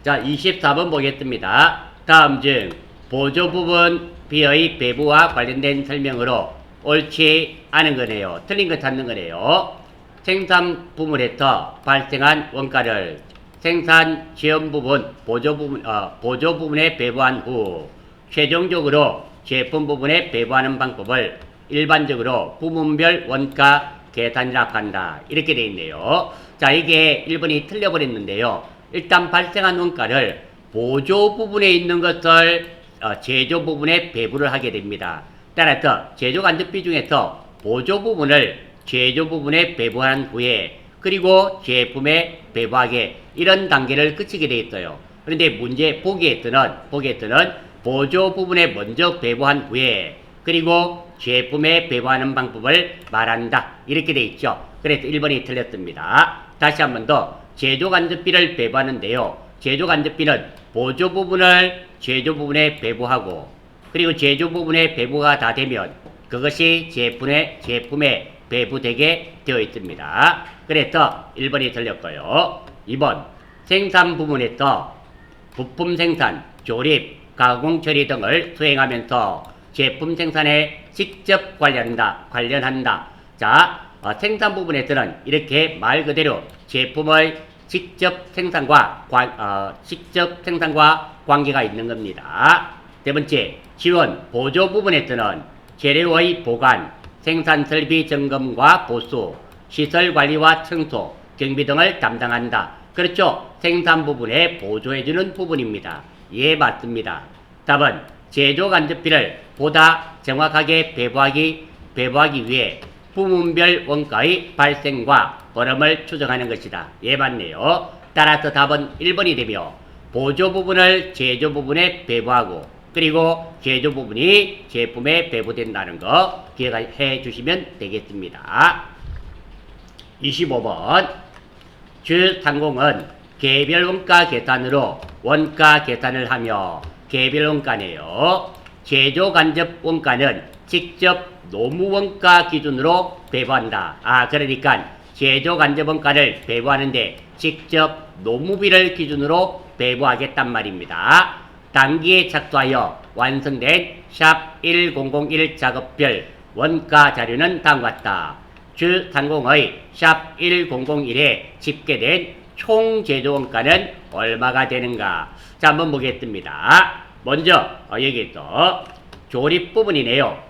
자, 24번 보겠습니다. 다음 중 보조 부분 B의 배부와 관련된 설명으로 옳지 않은 거네요. 틀린 거 찾는 거네요. 생산 부분에서 발생한 원가를 생산 지원 부분, 보조 부분에 배부한 후 최종적으로 제품 부분에 배부하는 방법을 일반적으로 부문별 원가 계산이라고 한다. 이렇게 되어 있네요. 자, 이게 1번이 틀려버렸는데요. 일단 발생한 원가를 보조 부분에 있는 것을 제조 부분에 배부를 하게 됩니다. 따라서 제조 간접비 중에서 보조 부분을 제조 부분에 배부한 후에 그리고 제품에 배부하게 이런 단계를 거치게 되어 있어요. 그런데 문제 보기에서는 보조 부분에 먼저 배부한 후에 그리고 제품에 배부하는 방법을 말한다. 이렇게 되어 있죠. 그래서 1번이 틀렸습니다. 다시 한 번 더 제조 간접비를 배부하는데요. 제조 간접비는 보조 부분을 제조 부분에 배부하고 그리고 제조 부분에 배부가 다 되면 그것이 제품에 배부되게 되어 있습니다. 그래서 1번이 틀렸고요. 2번 생산 부분에서 부품 생산, 조립, 가공 처리 등을 수행하면서 제품 생산에 직접 관련한다. 자, 생산 부분에서는 이렇게 말 그대로 제품의 직접 생산과 관계가 있는 겁니다. 세 번째, 지원, 보조 부분에서는 재료의 보관, 생산 설비 점검과 보수, 시설 관리와 청소, 경비 등을 담당한다. 그렇죠. 생산 부분에 보조해주는 부분입니다. 예, 맞습니다. 답은 제조 간접비를 보다 정확하게 배부하기 위해 부문별 원가의 발생과 흐름을 추정하는 것이다. 예, 맞네요. 따라서 답은 1번이 되며 보조 부분을 제조 부분에 배부하고 그리고 제조 부분이 제품에 배부된다는 거 기억해 주시면 되겠습니다. 25번 주상공은 개별 원가 계산으로 원가 계산을 하며 개별 원가네요. 제조 간접 원가는 직접 노무 원가 기준으로 배부한다. 그러니까 제조 간접 원가를 배부하는데 직접 노무비를 기준으로 배부하겠단 말입니다. 단기에 착수하여 완성된 샵 1001 작업별 원가 자료는 다음과 같다. 주상공의 샵 1001에 집계된 총 제조 원가는 얼마가 되는가? 자, 한번 보겠습니다. 먼저 여기서 조립 부분이네요.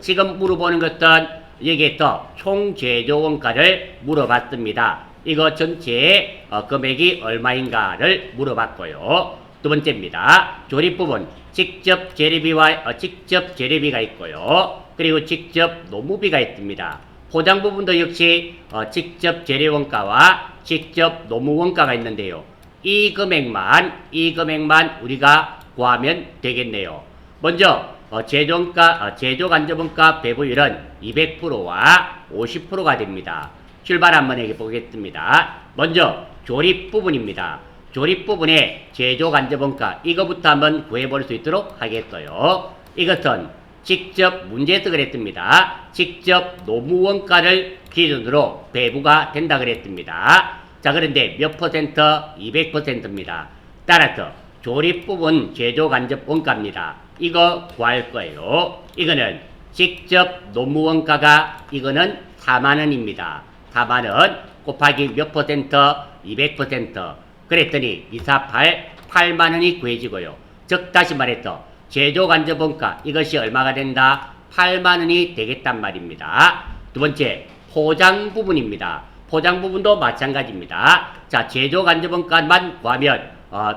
지금 물어보는 것은 여기서 총 제조 원가를 물어봤습니다. 이거 전체 금액이 얼마인가를 물어봤고요. 두 번째입니다. 조립 부분 직접 재료비가 있고요. 그리고 직접 노무비가 있습니다. 포장 부분도 역시 직접 재료 원가와 직접 노무 원가가 있는데요. 이 금액만 우리가 구하면 되겠네요. 먼저 제조 간접원가 배부율은 200%와 50%가 됩니다. 출발 한번 해보겠습니다. 먼저 조립 부분입니다. 조립 부분의 제조 간접원가 이거부터 한번 구해볼 수 있도록 하겠어요. 이것은 직접 문제에서 그랬습니다. 직접 노무 원가를 기준으로 배부가 된다 그랬습니다. 자, 그런데 몇 퍼센트? 200%입니다. 따라서 조립 부분 제조 간접 원가입니다. 이거 구할 거예요. 이거는 직접 노무 원가가 이거는 4만원입니다. 4만원 곱하기 몇 퍼센트? 200%. 그랬더니 248, 8만원이 구해지고요. 즉 다시 말해서 제조 간접 원가 이것이 얼마가 된다? 8만원이 되겠단 말입니다. 두 번째 포장 부분입니다. 포장 부분도 마찬가지입니다. 자, 제조 간접 원가만 구하면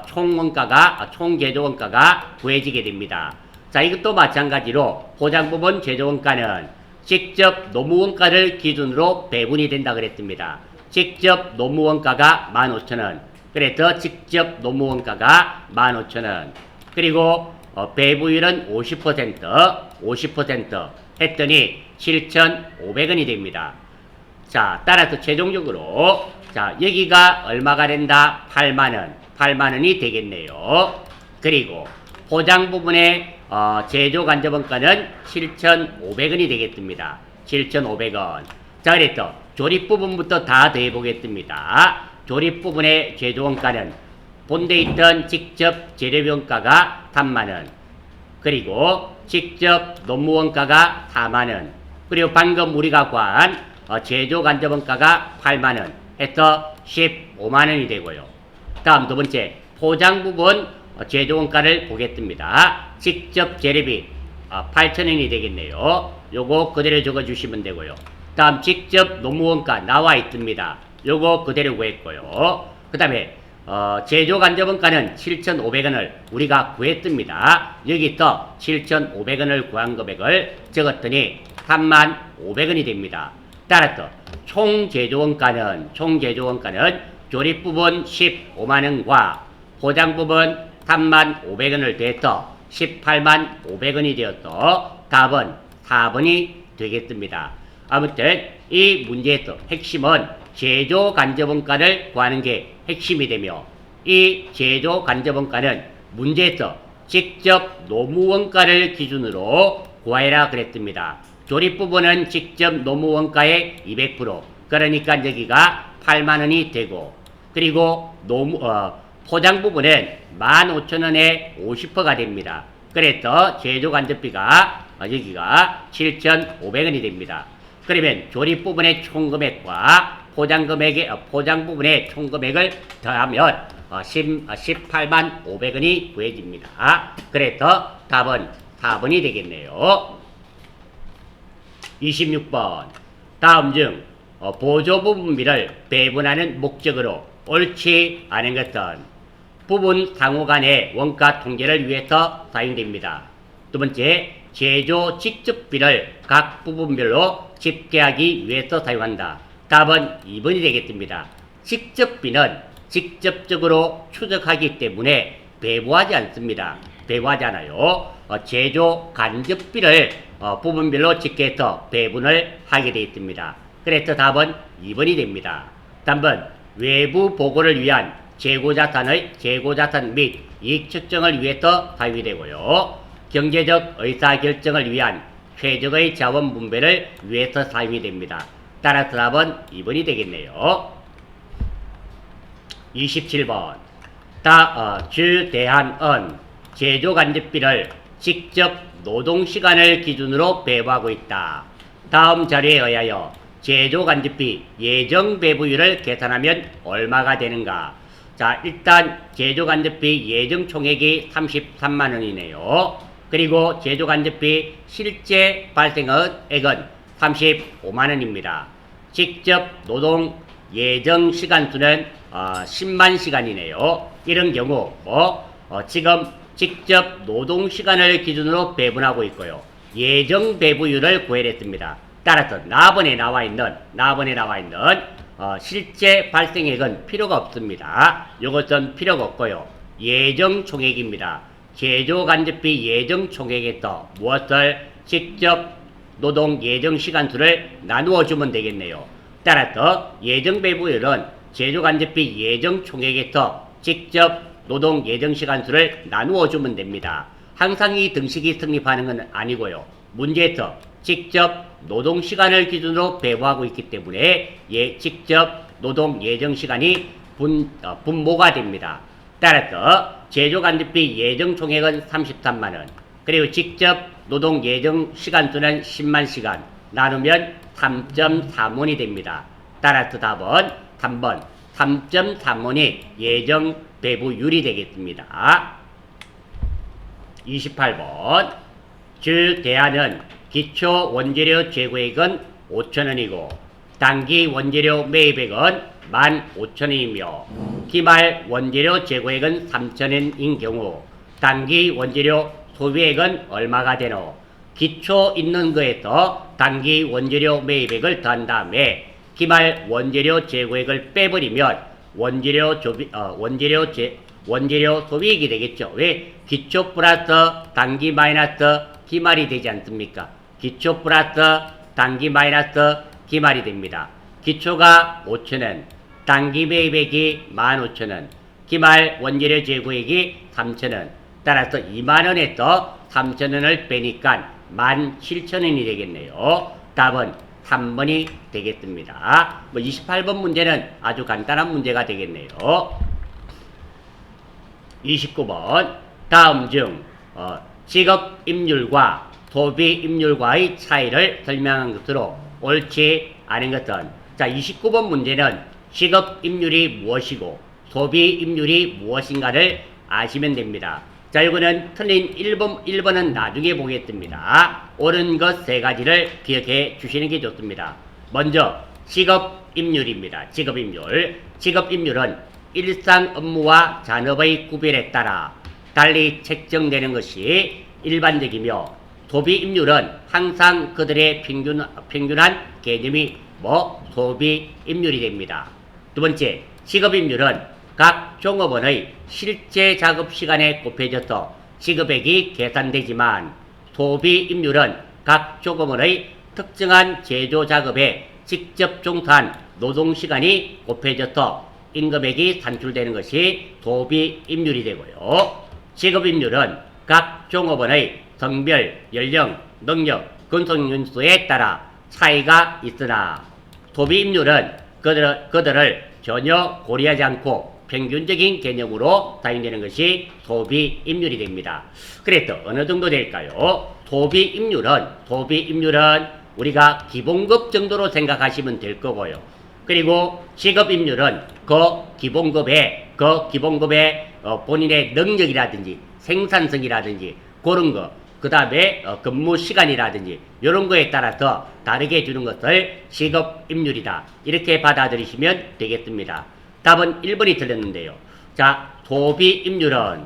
총 제조 원가가 구해지게 됩니다. 자, 이것도 마찬가지로 포장 부분 제조 원가는 직접 노무 원가를 기준으로 배분이 된다 그랬습니다. 직접 노무 원가가 15,000원. 그래서 직접 노무 원가가 15,000원. 그리고 배부율은 50% 했더니 7,500원이 됩니다. 자, 따라서 최종적으로 자, 여기가 얼마가 된다? 8만원이 되겠네요. 그리고 포장 부분의 제조 간접 원가는 7,500원이 되겠습니다. 7,500원. 자, 그래서 조립 부분부터 다 더해 보겠습니다. 조립 부분의 제조 원가는 본대에 있던 직접 재료비용가가 3만원, 그리고 직접 노무원가가 4만원, 그리고 방금 우리가 구한 제조간접원가가 8만원 해서 15만원이 되고요. 다음 두 번째 포장 부분 제조원가를 보겠습니다. 직접 재료비 8,000원이 되겠네요. 요거 그대로 적어주시면 되고요. 다음 직접 노무원가 나와 있습니다. 요거 그대로 구했고요. 그 다음에 제조간접원가는 7,500원을 우리가 구했습니다. 여기서 7,500원을 구한 금액을 적었더니 35,500원이 됩니다. 따라서 총 제조원가는 조립 부분 15만원과 포장 부분 35,500원을 더해서 185,500원이 되어서 답은 4번이 되겠습니다. 아무튼 이 문제에서 핵심은 제조간접원가를 구하는 게 핵심이 되며, 이 제조간접원가는 문제에서 직접 노무원가를 기준으로 구하라 그랬습니다. 조립 부분은 직접 노무원가의 200%, 그러니까 여기가 8만원이 되고, 그리고 포장 부분은 15,000원에 50%가 됩니다. 그래서 제조간접비가 여기가 7,500원이 됩니다. 그러면 조립 부분의 총금액과 포장 부분의 총금액을 더하면 185,500원이 구해집니다. 그래서 답은 4번이 되겠네요. 26번. 다음 중 보조 부분비를 배분하는 목적으로 옳지 않은 것은 부분 상호 간의 원가 통제를 위해서 사용됩니다. 두 번째, 제조 직접비를 각 부분별로 집계하기 위해서 사용한다. 답은 2번이 되겠습니다. 직접비는 직접적으로 추적하기 때문에 배부하지 않습니다. 배부하지 않아요. 제조 간접비를 부분별로 집계해서 배분을 하게 되어 있습니다. 그래서 답은 2번이 됩니다. 3번, 외부 보고를 위한 재고자산 및 이익 측정을 위해서 사용이 되고요. 경제적 의사결정을 위한 최적의 자원 분배를 위해서 사용이 됩니다. 따라서 답은 2번이 되겠네요. 27번. 주대한은 제조간접비를 직접 노동시간을 기준으로 배부하고 있다. 다음 자료에 의하여 제조간접비 예정배부율을 계산하면 얼마가 되는가? 자, 일단 제조간접비 예정총액이 33만원이네요. 그리고 제조간접비 실제 발생액은 35만원입니다. 직접 노동 예정 시간수는 10만 시간이네요. 이런 경우 지금 직접 노동 시간을 기준으로 배분하고 있고요. 예정 배부율을 구해냈습니다. 따라서 나번에 나와 있는 실제 발생액은 필요가 없습니다. 이것은 필요가 없고요. 예정 총액입니다. 제조간접비 예정 총액에서 무엇을 직접 노동 예정 시간수를 나누어 주면 되겠네요. 따라서 예정 배부율은 제조간접비 예정 총액에서 직접 노동 예정 시간수를 나누어 주면 됩니다. 항상 이 등식이 성립하는 건 아니고요. 문제에서 직접 노동 시간을 기준으로 배부하고 있기 때문에 직접 노동 예정 시간이 분모가 됩니다. 따라서 제조간접비 예정 총액은 33만원, 그리고 직접 노동 예정 시간수는 10만 시간 나누면 3.3원이 됩니다. 따라서 답은 3번 3.3원이 예정 배부율이 되겠습니다. 28번. 주대안은 기초 원재료 재고액은 5,000원이고 단기 원재료 매입액은 15,000원이며 기말 원재료 재고액은 3,000원인 경우 단기 원재료 소비액은 얼마가 되노? 기초 있는 거에서 단기 원재료 매입액을 더한 다음에 기말 원재료 재고액을 빼버리면 원재료 소비액이 되겠죠. 왜? 기초 플러스 단기 마이너스 기말이 되지 않습니까? 기초 플러스 단기 마이너스 기말이 됩니다. 기초가 5,000원, 단기 매입액이 15,000원, 기말 원재료 재고액이 3,000원. 따라서 2만원에서 3,000원을 빼니까 17,000원이 되겠네요. 답은 3번이 되겠습니다. 28번 문제는 아주 간단한 문제가 되겠네요. 29번 다음 중 직업임률과 소비임률과의 차이를 설명한 것으로 옳지 않은 것은 자 29번 문제는 직업임률이 무엇이고 소비임률이 무엇인가를 아시면 됩니다. 자 이거는 틀린 1번은 나중에 보겠습니다. 옳은 것 세 가지를 기억해 주시는 게 좋습니다. 먼저 직업임률입니다. 직업임률은 일상 업무와 잔업의 구별에 따라 달리 책정되는 것이 일반적이며 소비임률은 항상 그들의 평균한 개념이 소비임률이 됩니다. 두 번째, 직업임률은 각 종업원의 실제 작업 시간에 곱해져서 시급액이 계산되지만 소비임률은 각 종업원의 특정한 제조 작업에 직접 종사한 노동시간이 곱해져서 임금액이 산출되는 것이 소비임률이 되고요. 직업임률은 각 종업원의 성별, 연령, 능력, 근속연수에 따라 차이가 있으나 소비임률은 그들을 전혀 고려하지 않고 평균적인 개념으로 사용되는 것이 소비임률이 됩니다. 그래서 어느 정도 될까요? 소비임률은 우리가 기본급 정도로 생각하시면 될 거고요. 그리고 직업임률은 그 기본급에 본인의 능력이라든지 생산성이라든지 그런 거, 그 다음에 근무 시간이라든지 이런 거에 따라서 다르게 주는 것을 직업임률이다. 이렇게 받아들이시면 되겠습니다. 답은 1번이 틀렸는데요. 자, 소비임률은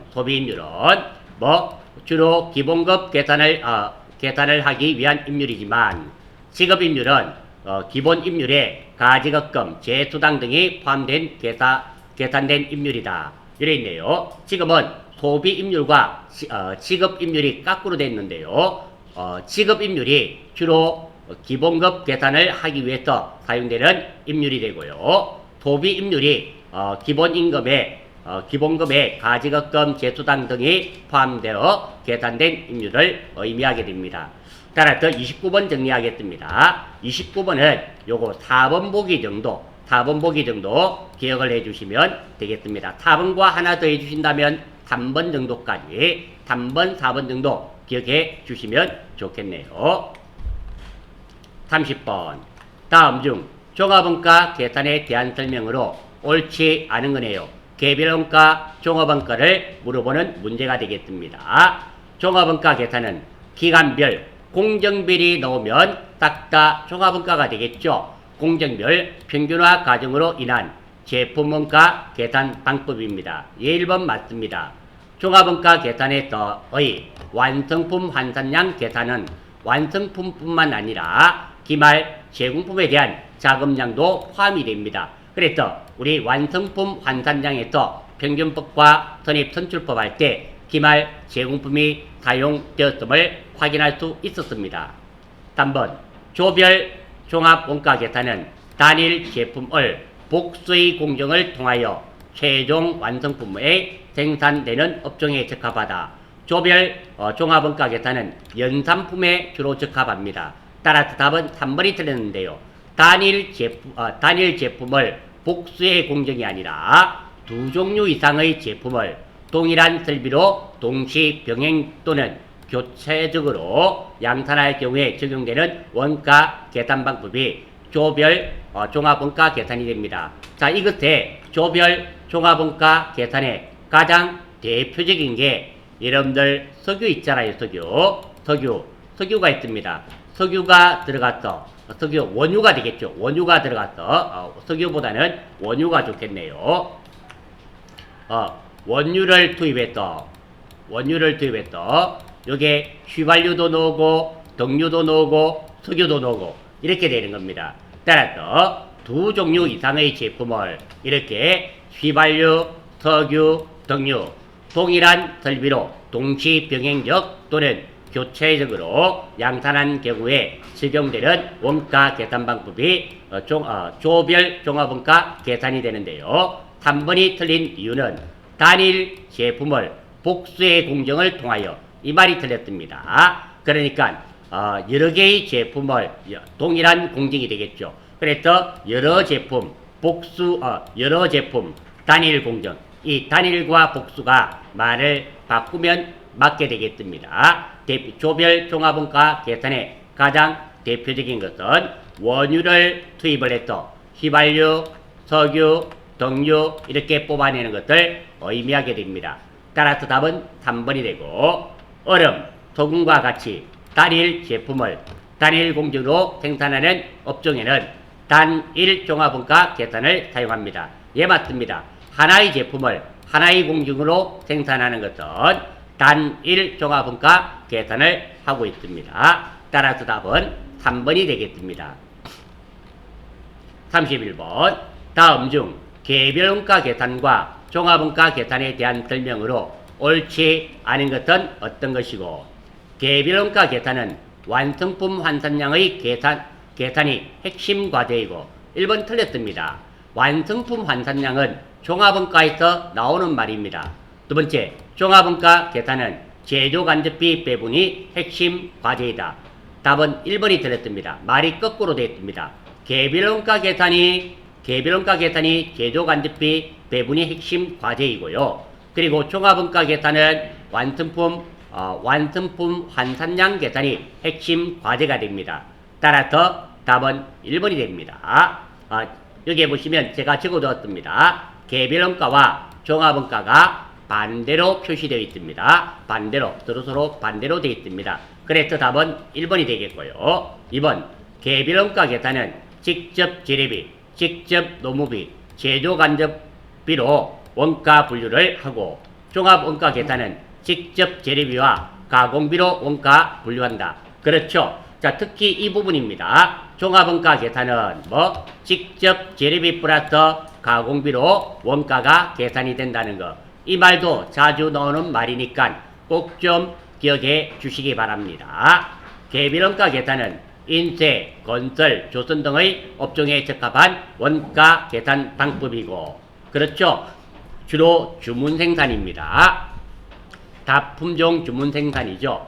주로 기본급 계산을 하기 위한 임률이지만 직업임률은 기본임률에 가지급금, 재수당 등이 포함된 계산된 임률이다. 이래 있네요. 지금은 소비임률과 직업임률이 거꾸로 됐는데요. 직업임률이 주로 기본급 계산을 하기 위해서 사용되는 임률이 되고요. 소비임률이 기본급에 가지급금, 재수당 등이 포함되어 계산된 임률을 의미하게 됩니다. 따라서 29번 정리하겠습니다. 29번은 요거 4번 보기 정도 기억을 해주시면 되겠습니다. 4번과 하나 더 해주신다면 3번 정도까지 3번, 4번 정도 기억해 주시면 좋겠네요. 30번 다음 중 종합원가 계산에 대한 설명으로 옳지 않은 거네요. 개별원가, 종합원가를 물어보는 문제가 되겠습니다. 종합원가 계산은 기간별, 공정별이 나오면 딱 다 종합원가가 되겠죠. 공정별 평균화 과정으로 인한 제품원가 계산 방법입니다. 예, 1번 맞습니다. 종합원가 계산에서의 완성품 환산량 계산은 완성품뿐만 아니라 기말 제공품에 대한 자금량도 포함이 됩니다. 그래서 우리 완성품 환산량에서 평균법과 선입선출법 할 때 기말 제공품이 사용되었음을 확인할 수 있었습니다. 3번 조별 종합원가 계산은 단일 제품을 복수의 공정을 통하여 최종 완성품에 생산되는 업종에 적합하다. 조별 종합원가 계산은 연산품에 주로 적합합니다. 따라서 답은 3번이 틀렸는데요. 단일 제품을 복수의 공정이 아니라 두 종류 이상의 제품을 동일한 설비로 동시 병행 또는 교체적으로 양산할 경우에 적용되는 원가 계산 방법이 조별 종합원가 계산이 됩니다. 자, 이것에 조별 종합원가 계산의 가장 대표적인 게 여러분들 석유 있잖아요. 석유가 있습니다. 석유가 들어가서 원유가 되겠죠. 원유가 들어가서 석유보다는 원유가 좋겠네요. 원유를 투입했어. 여기에 휘발유도 넣고 등유도 넣고 석유도 넣고 이렇게 되는 겁니다. 따라서 두 종류 이상의 제품을 이렇게 휘발유, 석유, 등유 동일한 설비로 동시 병행적 또는 교체적으로 양산한 경우에 적용되는 원가 계산 방법이 조별 종합원가 계산이 되는데요. 3번이 틀린 이유는 단일 제품을 복수의 공정을 통하여 이 말이 틀렸습니다. 그러니까 여러 개의 제품을 동일한 공정이 되겠죠. 그래서 여러 제품 단일 공정 이 단일과 복수가 말을 바꾸면 맞게 되겠습니다. 조별 종합원가 계산의 가장 대표적인 것은 원유를 투입을 해서 휘발유, 석유, 등유 이렇게 뽑아내는 것을 의미하게 됩니다. 따라서 답은 3번이 되고, 얼음, 소금과 같이 단일 제품을 단일 공정으로 생산하는 업종에는 단일 종합원가 계산을 사용합니다. 예, 맞습니다. 하나의 제품을 하나의 공정으로 생산하는 것은 단일 종합원가 계산을 하고 있습니다. 따라서 답은 3번이 되겠습니다. 31번. 다음 중 개별원가 계산과 종합원가 계산에 대한 설명으로 옳지 않은 것은 어떤 것이고, 개별원가 계산은 완성품 환산량의 계산이 핵심 과제이고, 1번 틀렸습니다. 완성품 환산량은 종합원가에서 나오는 말입니다. 두 번째, 종합원가 계산은 제조간접비 배분이 핵심 과제이다. 답은 1번이 틀렸습니다. 말이 거꾸로 되어 있습니다. 개별원가 계산이 제조간접비 배분이 핵심 과제이고요. 그리고 종합원가 계산은 완성품 환산량 계산이 핵심 과제가 됩니다. 따라서 답은 1번이 됩니다. 여기에 보시면 제가 적어두었습니다. 개별원가와 종합원가가 반대로 표시되어 있습니다. 반대로, 서로 반대로 되어 있습니다. 그래서 답은 1번이 되겠고요. 2번, 개별원가 계산은 직접 재료비, 직접 노무비, 제조간접비로 원가 분류를 하고, 종합원가 계산은 직접 재료비와 가공비로 원가 분류한다. 그렇죠. 자, 특히 이 부분입니다. 종합원가 계산은 직접 재료비 플러스 가공비로 원가가 계산이 된다는 거. 이 말도 자주 나오는 말이니까 꼭 좀 기억해 주시기 바랍니다. 개별원가 계산은 인쇄, 건설, 조선 등의 업종에 적합한 원가 계산 방법이고, 그렇죠. 주로 주문 생산입니다. 다품종 주문 생산이죠.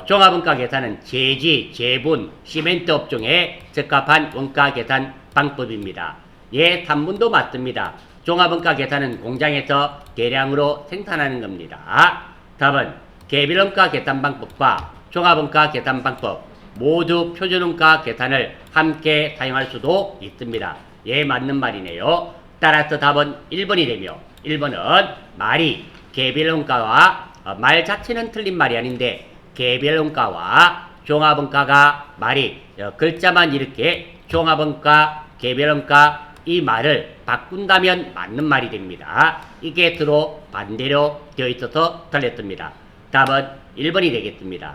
종합원가 계산은 제지, 제분, 시멘트 업종에 적합한 원가 계산 방법입니다. 예, 3번도 맞습니다. 종합원가 계산은 공장에서 대량으로 생산하는 겁니다. 답은 개별원가 계산 방법과 종합원가 계산 방법 모두 표준원가 계산을 함께 사용할 수도 있습니다. 예, 맞는 말이네요. 따라서 답은 1번이 되며, 1번은 말이 개별원가와 말 자체는 틀린 말이 아닌데 개별원가와 종합원가가 말이 글자만 이렇게 종합원가, 개별원가 이 말을 바꾼다면 맞는 말이 됩니다. 이게 서로 반대로 되어 있어서 틀렸습니다. 답은 1번이 되겠습니다.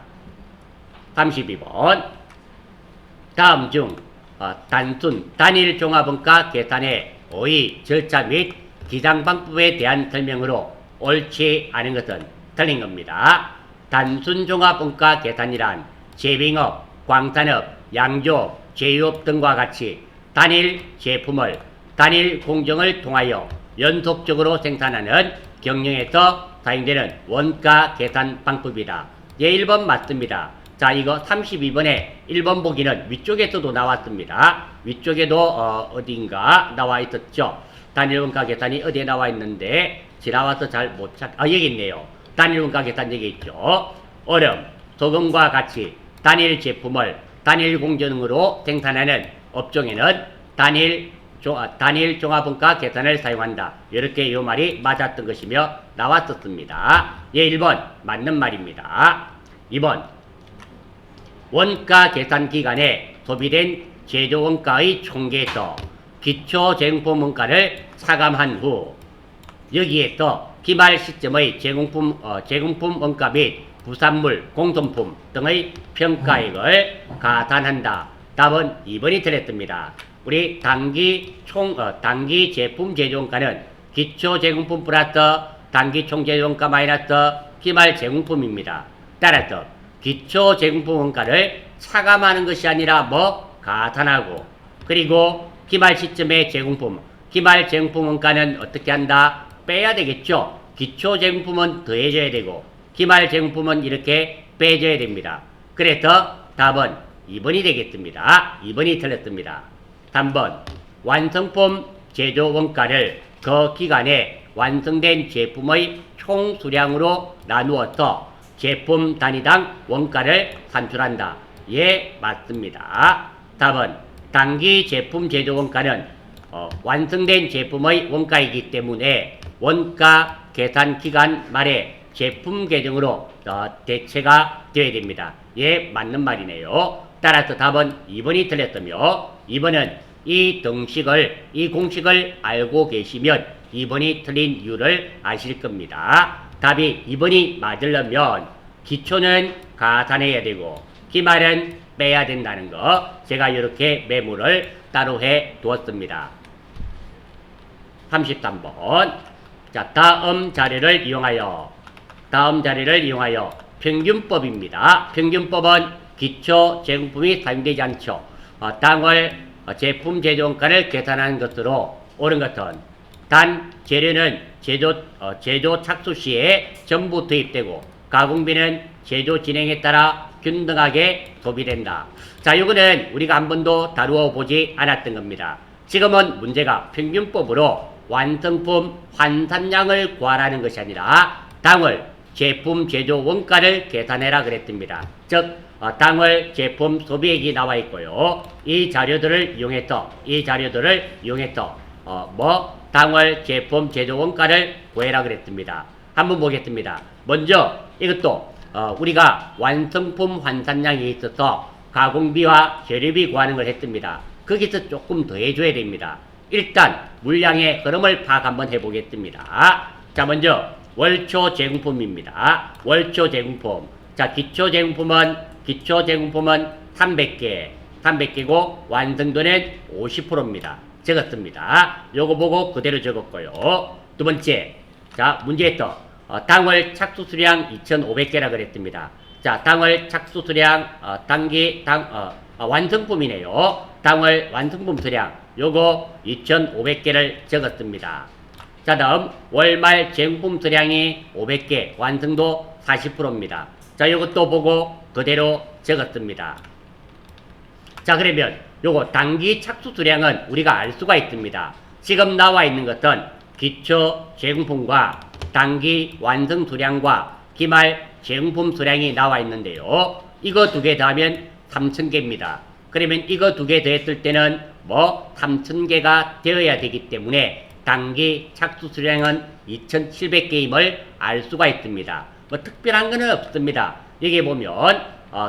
32번. 다음 중 단순 단일 종합원가 계산의 오의 절차 및 기장 방법에 대한 설명으로 옳지 않은 것은 틀린 겁니다. 단순 종합원가 계산이란 제빙업, 광산업, 양조업, 제휴업 등과 같이 단일 제품을 단일 공정을 통하여 연속적으로 생산하는 경영에서 사용되는 원가 계산 방법이다. 예, 1번 맞습니다. 자, 이거 32번에 1번 보기는 위쪽에서도 나왔습니다. 위쪽에도 어딘가 나와 있었죠. 단일 원가 계산이 어디에 나와 있는데 지나와서 잘 못 여기 있네요. 단일 원가 계산 여기 있죠. 얼음, 소금과 같이 단일 제품을 단일 공정으로 생산하는 업종에는 단일 종합원가 계산을 사용한다. 이렇게 이 말이 맞았던 것이며 나왔었습니다. 예, 1번 맞는 말입니다. 2번, 원가 계산 기간에 소비된 제조원가의 총계에서 기초제공품 원가를 차감한 후 여기에서 기말 시점의 제공품 원가 및 부산물, 공산품 등의 평가액을 가산한다. 답은 2번이 틀렸습니다. 우리 단기 제품 제조원가는 기초 제공품 플러스 단기 총 제조원가 마이너스 기말 제공품입니다. 따라서 기초 제공품 원가를 차감하는 것이 아니라 가산하고, 그리고 기말 시점의 기말 제공품 원가는 어떻게 한다? 빼야 되겠죠. 기초 제공품은 더해져야 되고 기말 제공품은 이렇게 빼줘야 됩니다. 그래서 답은 2번이 되겠습니다. 2번이 틀렸습니다. 3번, 완성품 제조 원가를 그 기간에 완성된 제품의 총 수량으로 나누어서 제품 단위당 원가를 산출한다. 예, 맞습니다. 답은 단기 제품 제조 원가는 완성된 제품의 원가이기 때문에 원가 계산 기간 말에 제품 계정으로 대체가 되어야 됩니다. 예, 맞는 말이네요. 따라서 답은 2번이 틀렸으며 2번은 이 공식을 알고 계시면 2번이 틀린 이유를 아실 겁니다. 답이 2번이 맞으려면 기초는 가산해야 되고 기말은 빼야 된다는 거 제가 이렇게 메모를 따로 해 두었습니다. 33번. 자, 다음 자료를 이용하여 평균법입니다. 평균법은 기초 제공품이 사용되지 않죠. 당월 제품 제조원가를 계산하는 것으로 옳은 것은 단 재료는 제조 착수 시에 전부 투입되고 가공비는 제조 진행에 따라 균등하게 소비된다. 자, 이거는 우리가 한 번도 다루어 보지 않았던 겁니다. 지금은 문제가 평균법으로 완성품 환산량을 구하라는 것이 아니라 당월 제품 제조 원가를 계산해라 그랬습니다. 즉 당월 제품 소비액이 나와 있고요. 이 자료들을 이용해서 당월 제품 제조 원가를 구해라 그랬습니다. 한번 보겠습니다. 먼저 이것도 우리가 완성품 환산량이 있어서 가공비와 재료비 구하는 걸 했습니다. 거기서 조금 더 해줘야 됩니다. 일단 물량의 흐름을 파악 한번 해보겠습니다. 자, 먼저 월초 제공품입니다. 월초 제공품. 자, 기초 제공품은 300개고 완성도는 50%입니다. 적었습니다. 요거 보고 그대로 적었고요. 두 번째, 자, 문제에서 당월 착수 수량 2,500개라 그랬습니다. 자, 당월 착수 수량 완성품이네요. 당월 완성품 수량 요거 2,500개를 적었습니다. 자, 다음 월말 제공품 수량이 500개, 완성도 40%입니다. 자, 요것도 보고 그대로 적었습니다. 자, 그러면 요거 단기 착수 수량은 우리가 알 수가 있습니다. 지금 나와 있는 것은 기초 제공품과 단기 완성 수량과 기말 제공품 수량이 나와 있는데요. 이거 두 개 더하면 3,000개입니다. 그러면 이거 두 개 더했을 때는 3,000개가 되어야 되기 때문에 단기 착수 수량은 2,700개임을 알 수가 있습니다. 특별한 건 없습니다. 여기 보면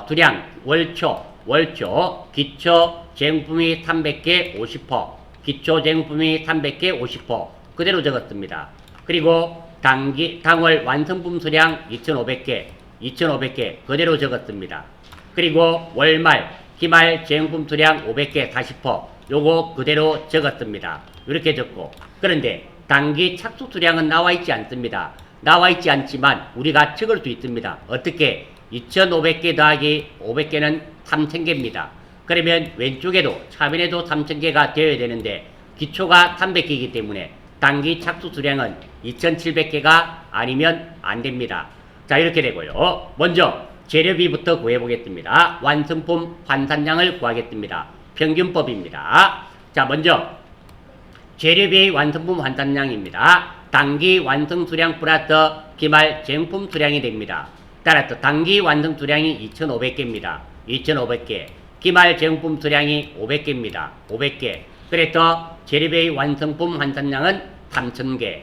수량 월초 기초 제공품이 300개 50%, 기초 제공품이 300개 50% 그대로 적었습니다. 그리고 당월 완성품 수량 2,500개 그대로 적었습니다. 그리고 월말 기말 제공품 수량 500개 40% 요거 그대로 적었습니다. 이렇게 적고, 그런데 단기 착수 수량은 나와 있지 않습니다. 나와 있지 않지만 우리가 적을 수 있습니다. 어떻게? 2,500개 더하기 500개는 3,000개입니다. 그러면 왼쪽에도 차변에도 3,000개가 되어야 되는데 기초가 300개이기 때문에 단기 착수 수량은 2,700개가 아니면 안 됩니다. 자, 이렇게 되고요. 먼저 재료비부터 구해보겠습니다. 완성품 환산량을 구하겠습니다. 평균법입니다. 자, 먼저 재료비 완성품 환산량입니다. 단기 완성 수량 플러스 기말 제공품 수량이 됩니다. 따라서 단기 완성 수량이 2,500개입니다. 2,500개. 기말 제공품 수량이 500개입니다. 500개. 그래서 재료비 완성품 환산량은 3,000개.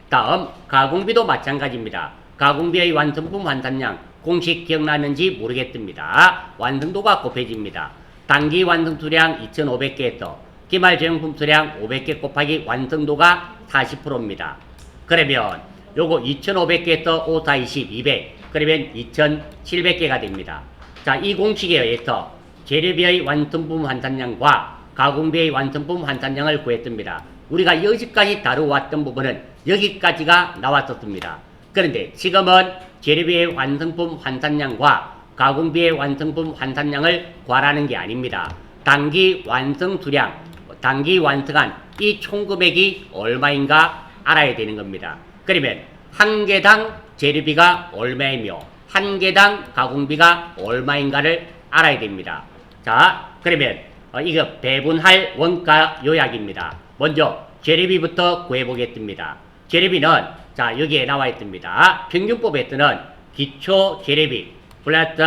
다음 가공비도 마찬가지입니다. 가공비의 완성품 환산량 공식 기억나는지 모르겠습니다. 완성도가 곱해집니다. 단기 완성 수량 2,500개에서 기말 제공품 수량 500개 곱하기 완성도가 40%입니다. 그러면 요거 2,500개에서 5, 4, 20, 200 그러면 2,700개가 됩니다. 자, 이 공식에 의해서 재료비의 완성품 환산량과 가공비의 완성품 환산량을 구했습니다. 우리가 여기까지 다루어왔던 부분은 여기까지가 나왔었습니다. 그런데 지금은 재료비의 완성품 환산량과 가공비의 완성품 환산량을 구하라는 게 아닙니다. 단기 완성 수량, 단기 완성한 이 총금액이 얼마인가 알아야 되는 겁니다. 그러면 한 개당 재료비가 얼마이며 한 개당 가공비가 얼마인가를 알아야 됩니다. 자, 그러면 이거 배분할 원가 요약입니다. 먼저 재료비부터 구해보겠습니다. 재료비는 자 여기에 나와 있습니다. 평균법에 뜨는 기초 재료비 플러스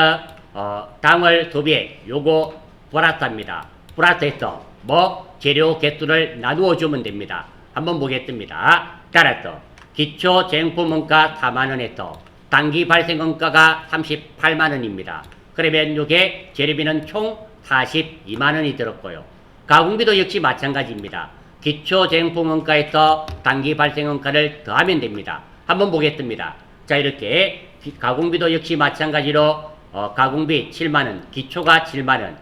당월 소비액 요거 플러스입니다. 플러스해서 뭐 재료 개수를 나누어 주면 됩니다. 한번 보겠습니다. 따라서 기초 제품품 원가 4만원에서 단기 발생 원가가 38만원입니다. 그러면 요게 재료비는 총 42만원이 들었고요. 가공비도 역시 마찬가지입니다. 기초 제품 원가에서 단기 발생 원가를 더하면 됩니다. 한번 보겠습니다. 자 이렇게 가공비도 역시 마찬가지로 가공비 7만원, 기초가 7만원,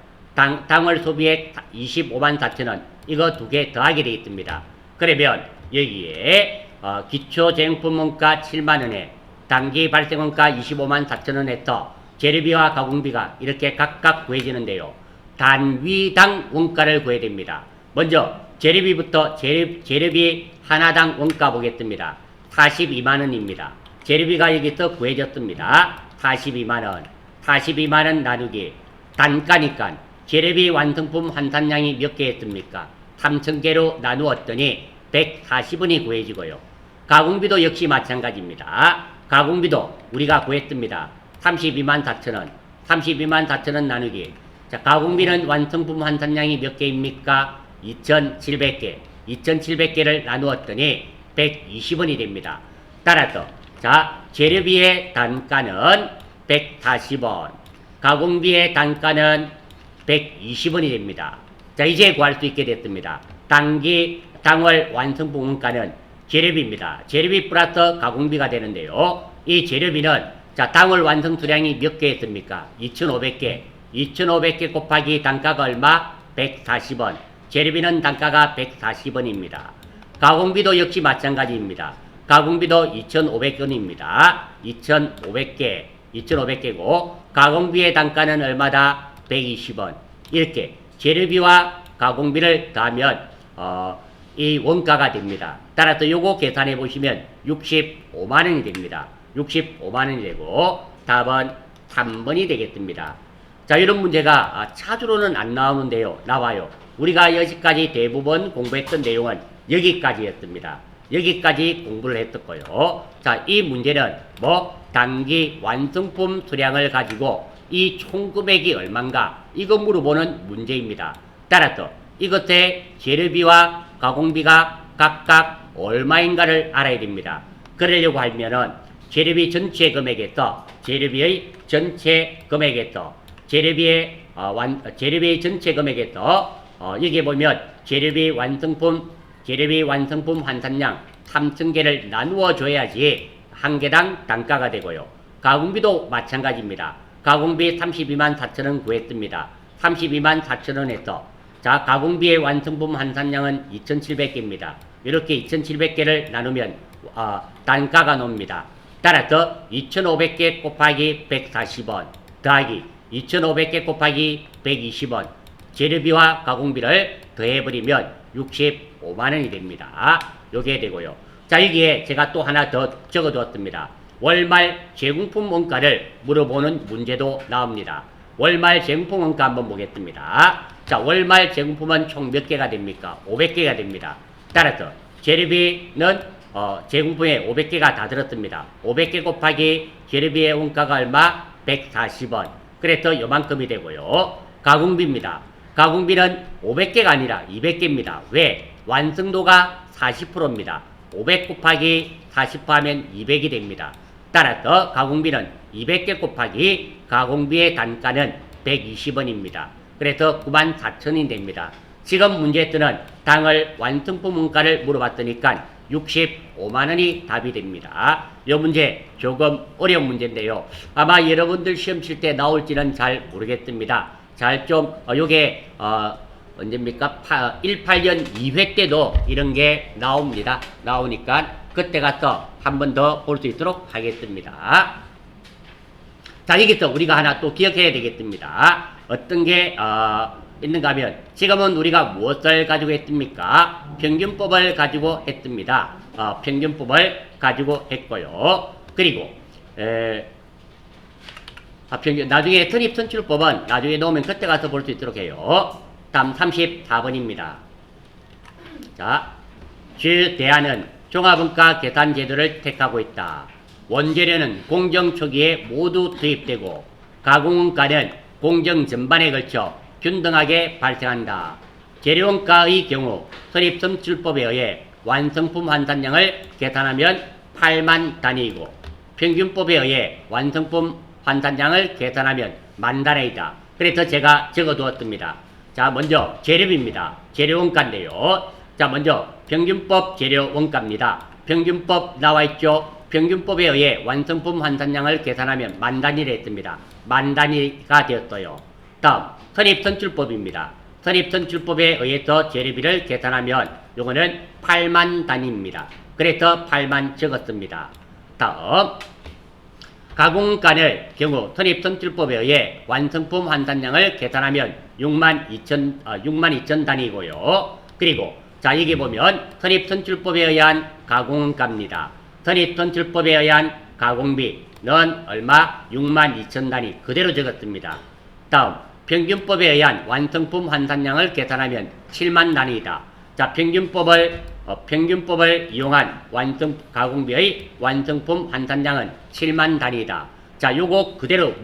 당월 소비액 25만 4천원 이거 두 개 더하게 되겠습니다. 그러면 여기에 기초 제품 원가 7만원에 단기 발생 원가 25만 4천원에서 재료비와 가공비가 이렇게 각각 구해지는데요. 단위당 원가를 구해야 됩니다. 먼저 재료비부터 재료비 하나당 원가 보겠습니다. 42만원입니다. 재료비가 여기서 구해졌습니다. 42만원. 42만원 나누기 단가니까 재료비 완성품 환산량이 몇 개였습니까? 3,000개로 나누었더니 140원이 구해지고요. 가공비도 역시 마찬가지입니다. 가공비도 우리가 구했습니다. 32만 4천원. 32만 4천원 나누기 자 가공비는 완성품 환산량이 몇 개입니까? 2,700개. 2,700개를 나누었더니 120원이 됩니다. 따라서 자 재료비의 단가는 140원. 가공비의 단가는 120원이 됩니다. 자 이제 구할 수 있게 됐습니다. 당월 완성품 원가는 재료비입니다. 재료비 플러스 가공비가 되는데요. 이 재료비는 자 당월 완성 수량이 몇 개였습니까? 2,500개. 2,500개 곱하기 단가가 얼마? 140원. 재료비는 단가가 140원입니다. 가공비도 역시 마찬가지입니다. 가공비도 2,500원입니다. 2,500개. 2,500개고 가공비의 단가는 얼마다? 120원. 이렇게 재료비와 가공비를 더하면 이 원가가 됩니다. 따라서 요거 계산해 보시면 65만원이 됩니다. 65만원이 되고 답은 3번이 되겠습니다. 자 이런 문제가 차주로는 안 나오는데요. 나와요. 우리가 여기까지 대부분 공부했던 내용은 여기까지였습니다. 여기까지 공부를 했었고요. 자 이 문제는 뭐 단기 완성품 수량을 가지고 이 총금액이 얼만가 이거 물어보는 문제입니다. 따라서 이것의 재료비와 가공비가 각각 얼마인가를 알아야 됩니다. 그러려고 하면은 재료비 전체 금액에서 재료비의 전체 금액에서 재료비의 전체 금액에서 여기 보면 재료비 완성품 환산량 3,000개를 나누어 줘야지 한 개당 단가가 되고요. 가공비도 마찬가지입니다. 가공비 32만 4천원 구했습니다. 32만 4천원에서 자 가공비의 완성품 환산량은 2,700개입니다. 이렇게 2,700개를 나누면 단가가 나옵니다. 따라서 2,500개 곱하기 140원 더하기 2,500개 곱하기 120원 재료비와 가공비를 더해버리면 65만원이 됩니다. 요게 되고요. 자 여기에 제가 또 하나 더 적어두었습니다. 월말 제공품 원가를 물어보는 문제도 나옵니다. 월말 제공품 원가 한번 보겠습니다. 자 월말 제공품은 총 몇 개가 됩니까? 500개가 됩니다. 따라서 재료비는 제공품에 500개가 다 들었습니다. 500개 곱하기 재료비의 원가가 얼마? 140원. 그래서 요만큼이 되고요. 가공비입니다. 가공비는 500개가 아니라 200개입니다. 왜? 완성도가 40%입니다. 500 곱하기 40% 하면 200이 됩니다. 따라서 가공비는 200개 곱하기 가공비의 단가는 120원입니다. 그래서 94,000원이 됩니다. 지금 문제 뜨는 당월 완성품 원가를 물어봤더니까 65만원이 답이 됩니다. 이 문제 조금 어려운 문제인데요. 아마 여러분들 시험 칠 때 나올지는 잘 모르겠습니다. 잘 좀 요게 언제입니까? 18년 2회 때도 이런 게 나옵니다. 나오니까 그때 가서 한 번 더 볼 수 있도록 하겠습니다. 자 여기서 우리가 하나 또 기억해야 되겠습니다. 어떤 게 있는가 하면 지금은 우리가 무엇을 가지고 했습니까? 평균법을 가지고 했습니다. 평균법을 가지고 했고요. 그리고 나중에 선입선출법은 나중에 놓으면 그때 가서 볼 수 있도록 해요. 다음 34번입니다. 자, 주대안은 종합원가 계산 제도를 택하고 있다. 원재료는 공정 초기에 모두 투입되고 가공원가는 공정 전반에 걸쳐 균등하게 발생한다. 재료원가의 경우 선입선출법에 의해 완성품 환산량을 계산하면 8만 단위이고 평균법에 의해 완성품 환산량을 계산하면 만 단위이다. 그래서 제가 적어두었습니다. 자, 먼저 재료비입니다. 재료원가인데요. 자, 먼저 평균법 재료원가입니다. 평균법 나와있죠. 평균법에 의해 완성품 환산량을 계산하면 만 단위를 했습니다. 만 단위가 되었어요. 다음 선입선출법입니다. 선입선출법에 의해서 재료비를 계산하면 요거는 8만 단위입니다. 그래서 8만 적었습니다. 다음 가공가를 경우 선입선출법에 의해 완성품 환산량을 계산하면 6만 2천 단위이고요. 그리고 자, 여기 보면 선입선출법에 의한 가공가입니다. 선입선출법에 의한 가공비는 얼마? 6만 2천 단위 그대로 적었습니다. 다음 평균법에 의한 완성품 환산량을 계산하면 7만 단위이다. 자, 평균법을 이용한 가공비의 완성품 환산량은 7만 단위이다. 자, 요거 그대로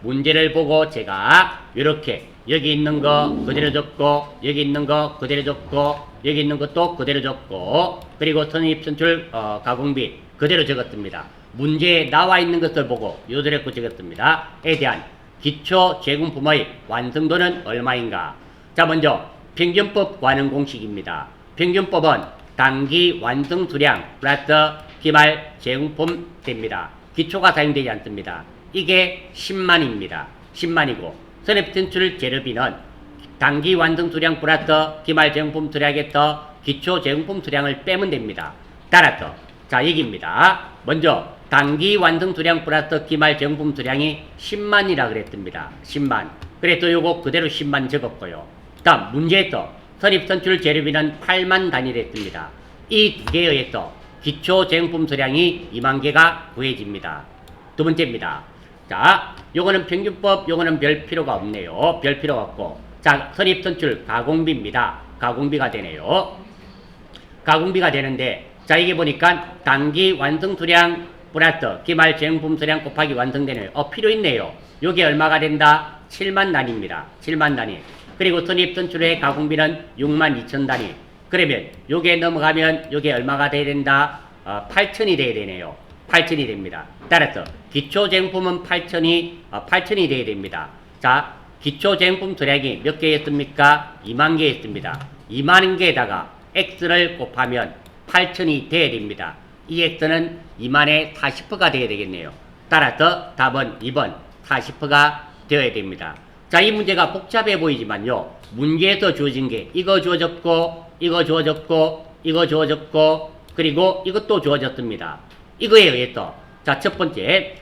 문제를 보고 제가 이렇게 여기 있는 거 그대로 적고 여기 있는 거 그대로 적고 여기 있는 것도 그대로 적고 그리고 선입선출 가공비 그대로 적었습니다. 문제에 나와 있는 것을 보고 요대로 적었습니다. 에 대한 기초 제공품의 완성도는 얼마인가? 자, 먼저 평균법 관행 공식입니다. 평균법은 단기 완성 수량 플러스 기말 제공품 됩니다. 기초가 사용되지 않습니다. 이게 10만입니다. 10만이고 선입선출 재료비는 단기 완성 수량 플러스 기말 제공품 수량에서 기초 제공품 수량을 빼면 됩니다. 따라서 자, 여기입니다. 먼저 단기 완성 수량 플러스 기말 제공품 수량이 10만이라 그랬습니다. 10만. 그래서 요거 그대로 10만 적었고요. 다음 문제에서 선입선출 재료비는 8만 단위를 했습니다. 이 두 개에 의해서 기초 제공품 수량이 2만 개가 구해집니다. 두 번째입니다. 자, 요거는 평균법, 요거는 별 필요가 없네요. 별 필요가 없고. 자, 선입선출 가공비입니다. 가공비가 되네요. 가공비가 되는데, 자, 이게 보니까 단기 완성 수량 플러스 기말 제공품 수량 곱하기 완성되네요. 필요 있네요. 요게 얼마가 된다? 7만 단위입니다. 7만 단위. 그리고 선입선출의 가공비는 6만 2천 단위. 그러면 요게 넘어가면 요게 얼마가 돼야 된다? 8천이 돼야 되네요. 8천이 됩니다. 따라서 기초 제공품은 8천이 돼야 됩니다. 자, 기초 제공품 수량이 몇 개였습니까? 2만 개였습니다. 2만 개에다가 x를 곱하면 8천이 돼야 됩니다. 이 x는 2만의 40%가 돼야 되겠네요. 따라서 답은 2번 40%가 되어야 됩니다. 자, 이 문제가 복잡해 보이지만요. 문제에서 주어진 게 이거 주어졌고 이거 주어졌고 이거 주어졌고 그리고 이것도 주어졌습니다. 이거에 의해서 자, 첫 번째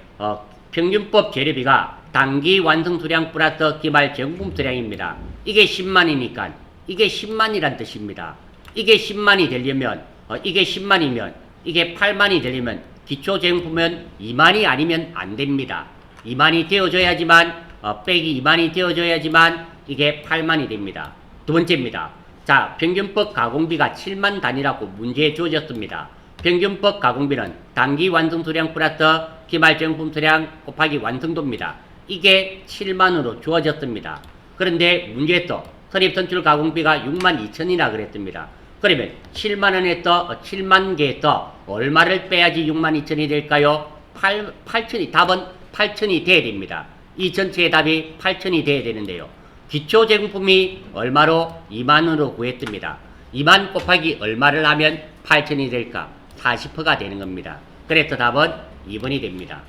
평균법 재료비가 단기 완성 수량 플러스 기말 제공품 수량입니다. 이게 10만이니까 이게 10만이란 뜻입니다. 이게 10만이 되려면 이게 10만이면 이게 8만이 되려면 기초 제공품은 2만이 아니면 안 됩니다. 2만이 되어줘야지만 빼기 2만이 되어줘야지만 이게 8만이 됩니다. 두 번째입니다. 자, 평균법 가공비가 7만 단위라고 문제에 주어졌습니다. 평균법 가공비는 단기 완성 수량 플러스 기말 제공품 수량 곱하기 완성도입니다. 이게 7만으로 주어졌습니다. 그런데 문제에서 선입선출 가공비가 6만 2천이라 그랬습니다. 그러면 7만 개에서 얼마를 빼야지 6만 2천이 될까요? 8천이, 답은 8천이 돼야 됩니다. 이 전체의 답이 8천이 돼야 되는데요. 기초 제공품이 얼마로? 2만으로 구했습니다. 2만 곱하기 얼마를 하면 8천이 될까? 40%가 되는 겁니다. 그래서 답은 2번이 됩니다.